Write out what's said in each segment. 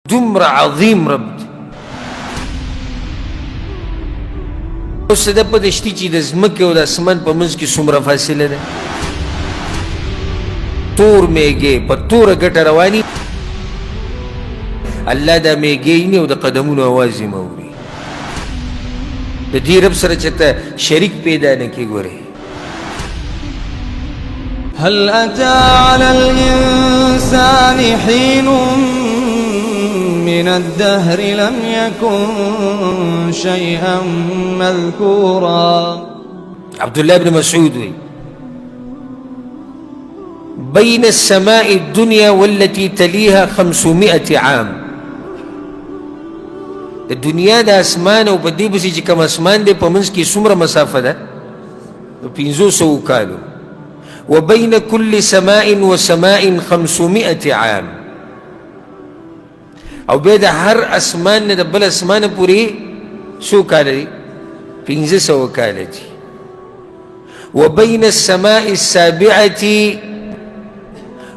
دومره عظیم رب دی. اوس د پته شتي چې د ځمکې او د اسمان په منځ کې څومره فاصله ده؟ تور میږی په توره ګټه رواني، الله دا میږی ویني او د قدمونو اواز یې اوري. د دې رب سره چې ته شریک پیدا نه کړې. ګورې هل أتى على الإنسان حين من الدهر لم يكن شيئا مذكورا. عبد الله بن مسعود وي بين السماء الدنيا والتي تليها 500 عام. د دنیا د اسمان او په دې پسې چې کوم اسمان دی په منځ کې څومره مسافه ده؟ 500 کالو. وبين كل سماء وسماء 500 عام. او بیا د هر اسمان نه د بل اسمان پورې څو کاله دي؟ 500 کاله دي. وبين السماء السابعة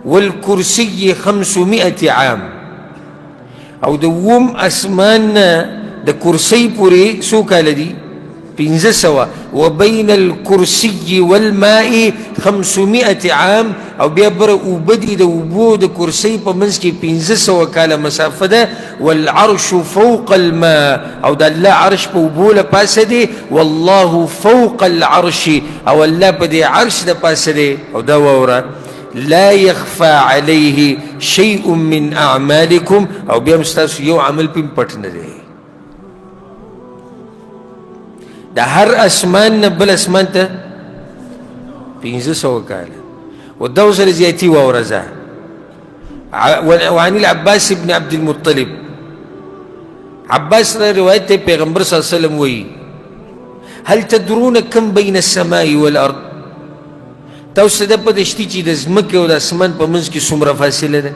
والكرسي 500 عام. او د وم اسمان د کرسی پورې څو کاله دي؟ 500. وبين الكرسي والماء 500 عام. او بیا بر اوبدي د اوبو د کرسی په منځ کې 500 کاله مسافه ده. والعرش فوق الماء. او د الله عرش په اوبو له پاسه دی. والله فوق العرش. او الله په دې عرش د پاسه دی. او دا واوره لا يخفى عليه شيء من اعمالكم. او بیا مستاسو یو عمل پم پټ نه دی. دا هر اسمان نه بل اسمان ته 500 کاله. ودو سره زیاتی واورزه. وعن العباس بن عبد المطلب، عباس روایت ته پیغمبر صلی الله علیه وسلم وی هل تدرون كم بين السماء والارض؟ تاسو د پته شتي چې د ځمکې او د اسمان په منځ کې څومره فاصله ده؟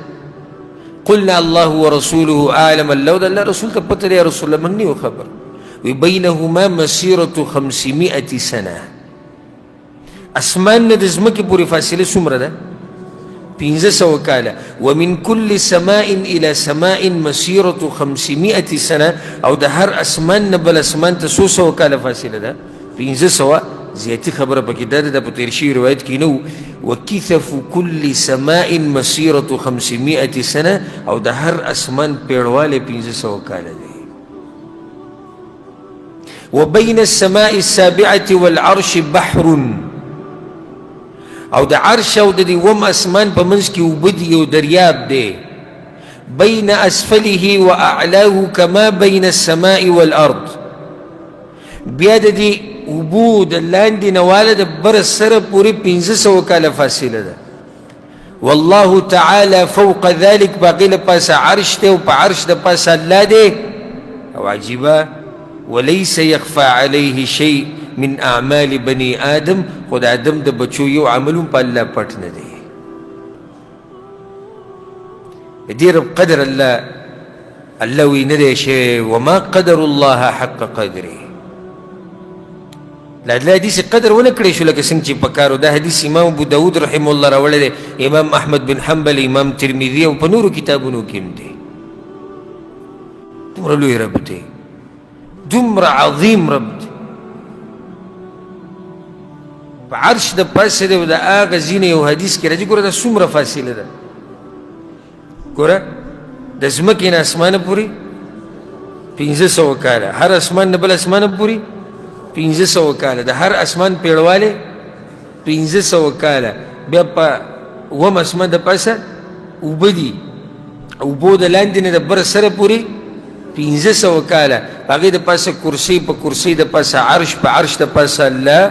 قلنا الله ورسوله اعلم. الله د الله رسول ته پته دی، رسول الله موږ نه خبر. وبينهما مسيرة 500 سنة. اسمان نه د ځمکې پورې فاصله څومره ده؟ 500 کاله. ومن كل سماء الى سماء مسيرة 500 سنة. او د هر اسمان نه بل اسمان ته 100 کاله فاصله ده. 500 زیاتی خبره پکې ده. د په تیر شوي روایت کې نو وکثف كل سماء مسيرة 500 سنة. او د هر اسمان پیړواله 500 کاله ده. وبين السماء السابعة والعرش بحر. او د عرش او د دې وم اسمان په منځ کې اوبدي یو دریاب دی. بين اسفله واعلاه كما بين السماء والارض. بیا د دې اوبو د لاندې نواله د بر سره پورې 500 کاله فاصله ده. والله تعالى فوق ذلك. باقي له پاسه عرش ته او په عرش د پاسه الله دی. او عجيبه وليس يخفى عليه شيء من اعمال بني ادم. خود ادم د بچو یو عملون په الله پټ نه دی. دې رب قدر الله وی نه دی شی. وما قدر الله حق قدره. لا حدیث قدر ونه کړی شو لکه څنګه چې پکارو. دا حدیث امام ابو داود رحم الله راوړی دی، امام احمد بن حنبل، امام ترمذی او په نورو کتابونو کې هم دی. دومره لوی رب دی، دومره عظیم رب دی. په عرش د پاسه دی او د هغه ځینې یو حدیث کې راځي. ګوره دا څومره فاصله ده. ګوره د ځمکې نه اسمانه پورې 500 کاله. هر اسمان نه بل اسمانه پورې 500 کاله. د هر اسمان پیړواله 500 کاله. بیا په وم اسمان د پاسه اوبه دي. اوبو د لاندې نه د بر سره پورې 500 کاله. هغې د پاسه کرسی، په کرسی د پاسه عرش، په عرش د پاسه الله.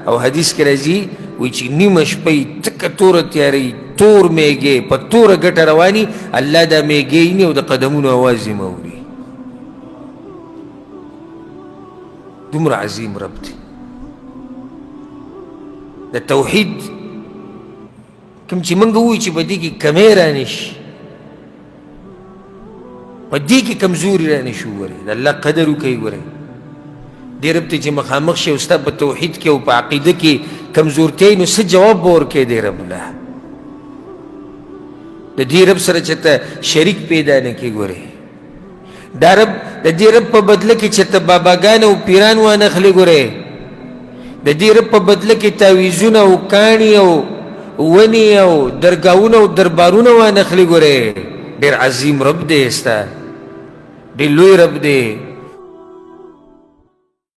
او حدیث کې راځي وایي چې نیمه شپه یې تکه توره تیارې، تور میږی په توره ګټه رواني، الله دا میږی ویني او د قدمونو اواز یې اوري. دومره عظیم رب دی. د توحید کوم چې موږ وایو چې په دې کې کمی رانشي، په دې کې کمزوري رانشي. وګورئ د الله قدر وکړئ. ګورئ دې رب ته چې مخامخ شي او ستا په توحید کې او په عقیده کې کمزورتیا نو څه جواب به ورکوې دی رب الله؟ د دې رب سره چې ته شریک پیدا نه کړې. ګورې دا رب د دې رب په بدله کې چې ته باباګان او پیران وانخلې ګورې د دې رب په بدله کې تعویذونه او کاڼي او ونې او درګاهونه او دربارونه وانخلې ګورې ډېر عظیم رب دی ستا ډېر لوی رب دی